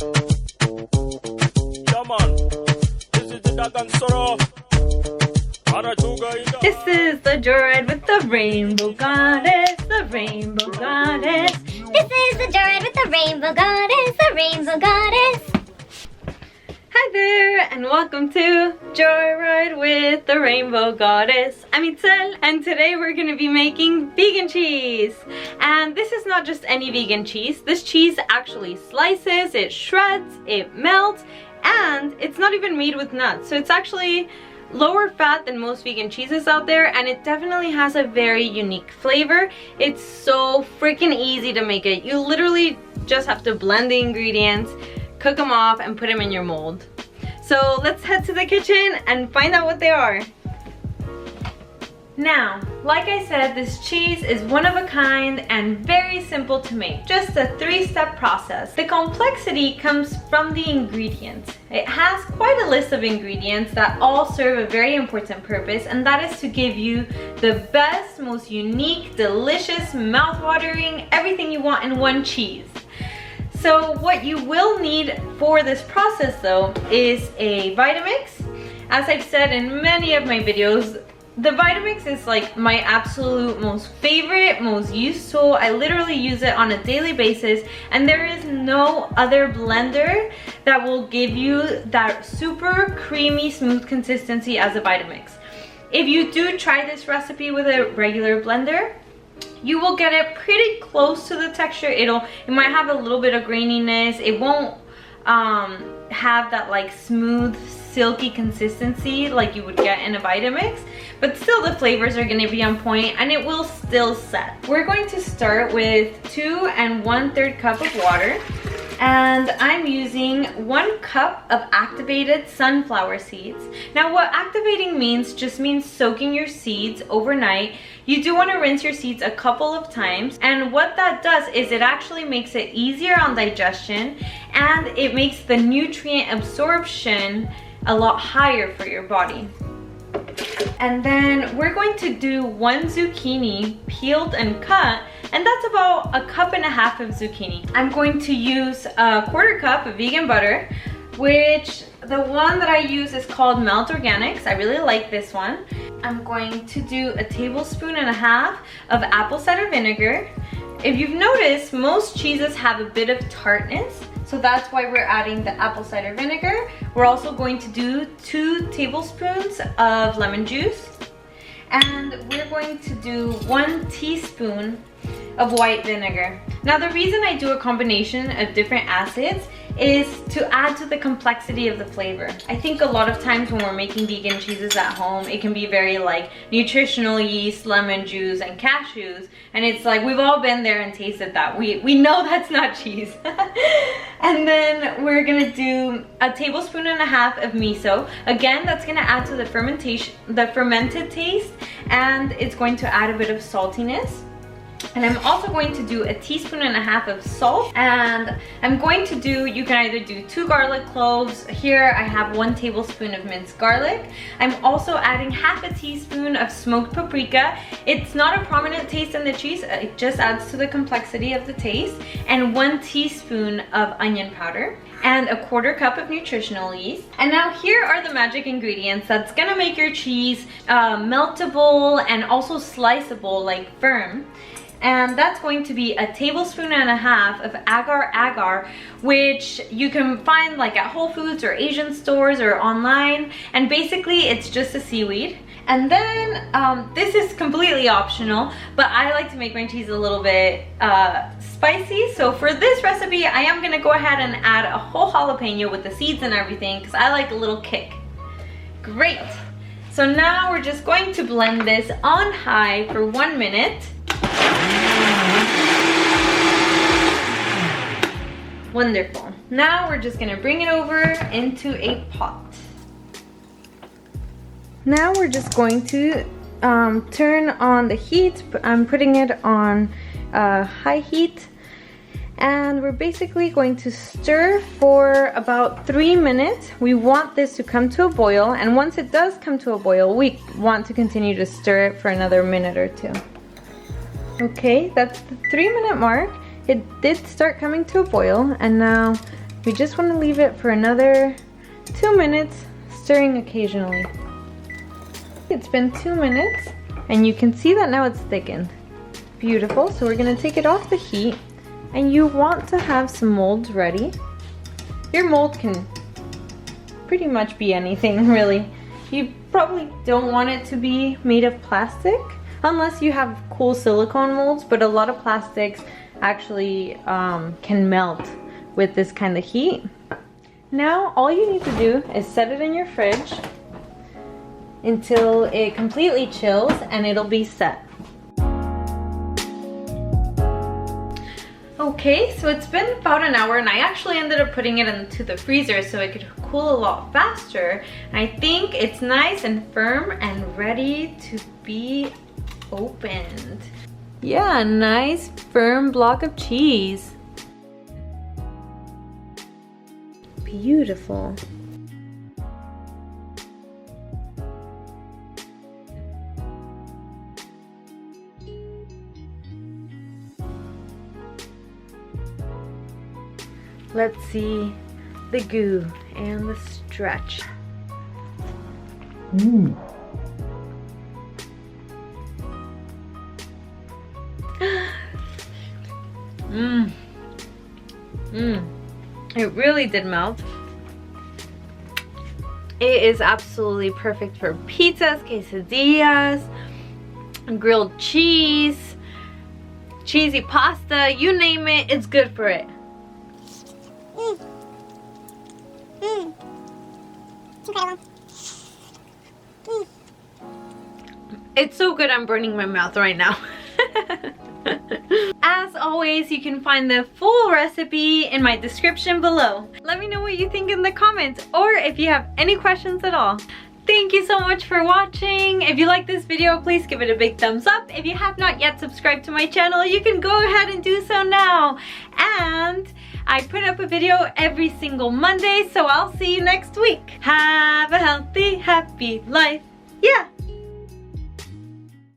This is the joyride with the rainbow goddess, the rainbow goddess. This is the joyride with the rainbow goddess, the rainbow goddess. Hi there, and welcome to Joyride with the Rainbow Goddess. I'm Itzel, and today we're going to be making vegan cheese. And this is not just any vegan cheese. This cheese actually slices, it shreds, it melts, and it's not even made with nuts. So it's actually lower fat than most vegan cheeses out there, and it definitely has a very unique flavor. It's so freaking easy to make it. You literally just have to blend the ingredients, cook them off, and put them in your mold. So let's head to the kitchen and find out what they are. Now, like I said, this cheese is one of a kind and very simple to make. Just a 3-step process. The complexity comes from the ingredients. It has quite a list of ingredients that all serve a very important purpose, and that is to give you the best, most unique, delicious, mouth-watering, everything you want in one cheese. So what you will need for this process though is a Vitamix. As I've said in many of my videos, the Vitamix is like my absolute most favorite, most used tool. I literally use it on a daily basis, and there is no other blender that will give you that super creamy, smooth consistency as a Vitamix. If you do try this recipe with a regular blender, you will get it pretty close to the texture. It might have a little bit of graininess. It won't have that like smooth, silky consistency like you would get in a Vitamix, but still the flavors are going to be on point and it will still set. We're going to start with 2 1/3 cup of water, and I'm using 1 cup of activated sunflower seeds. Now what activating means just means soaking your seeds overnight. You do want to rinse your seeds a couple of times, and what that does is it actually makes it easier on digestion, and it makes the nutrient absorption a lot higher for your body. And then we're going to do 1 zucchini peeled and cut, and that's about 1.5 cups of zucchini. I'm going to use a 1/4 cup of vegan butter, which the one that I use is called Melt Organics. I really like this one. I'm going to do 1.5 tablespoons of apple cider vinegar. If you've noticed, most cheeses have a bit of tartness, so that's why we're adding the apple cider vinegar. We're also going to do 2 tablespoons of lemon juice, and we're going to do 1 teaspoon of white vinegar. Now the reason I do a combination of different acids is to add to the complexity of the flavor. I think a lot of times when we're making vegan cheeses at home, it can be very like nutritional yeast, lemon juice, and cashews, and it's like we've all been there and tasted that. We know that's not cheese. And then we're gonna do 1.5 tablespoons of miso. Again, that's gonna add to the fermented taste, and it's going to add a bit of saltiness. And I'm also going to do 1.5 teaspoons of salt, and I'm going to do, you can either do 2 garlic cloves. Here I have 1 tablespoon of minced garlic. I'm also adding 1/2 teaspoon of smoked paprika. It's not a prominent taste in the cheese, it just adds to the complexity of the taste. And 1 teaspoon of onion powder, and 1/4 cup of nutritional yeast. And now here are the magic ingredients that's gonna make your cheese meltable and also sliceable, like firm. And that's going to be 1.5 tablespoons of agar, which you can find like at Whole Foods or Asian stores or online. And basically it's just a seaweed. And then this is completely optional, but I like to make my cheese a little bit spicy. So for this recipe, I am gonna go ahead and add a whole jalapeno with the seeds and everything, because I like a little kick. Great. So now we're just going to blend this on high for 1 minute. Wonderful. Now we're just gonna bring it over into a pot. Now we're just going to turn on the heat. I'm putting it on high heat, and we're basically going to stir for about 3 minutes. We want this to come to a boil, and once it does come to a boil, we want to continue to stir it for another minute or 2. Okay, that's the 3-minute mark. It did start coming to a boil, and now We just want to leave it for another 2 minutes, stirring occasionally. It's been 2 minutes and you can see that now it's thickened. Beautiful. So we're going to take it off the heat, and you want to have some molds ready. Your mold can pretty much be anything, really. You probably don't want it to be made of plastic unless you have cool silicone molds, but a lot of plastics actually can melt with this kind of heat. Now all you need to do is set it in your fridge until it completely chills and it'll be set. Okay, so it's been about an hour and I actually ended up putting it into the freezer so it could cool a lot faster. And I think it's nice and firm and ready to be opened. Yeah, a nice firm block of cheese. Beautiful. Let's see the goo and the stretch. Mmm. Mmm. Mmm. It really did melt. It is absolutely perfect for pizzas, quesadillas, grilled cheese, cheesy pasta, you name it, it's good for it. Incredible. It's so good I'm burning my mouth right now. As always, you can find the full recipe in my description below. Let me know what you think in the comments, or if you have any questions at all. Thank you so much for watching. If you like this video, please give it a big thumbs up. If you have not yet subscribed to my channel, you can go ahead and do so now. And I put up a video every single Monday, so I'll see you next week. Have a healthy, happy life. Yeah!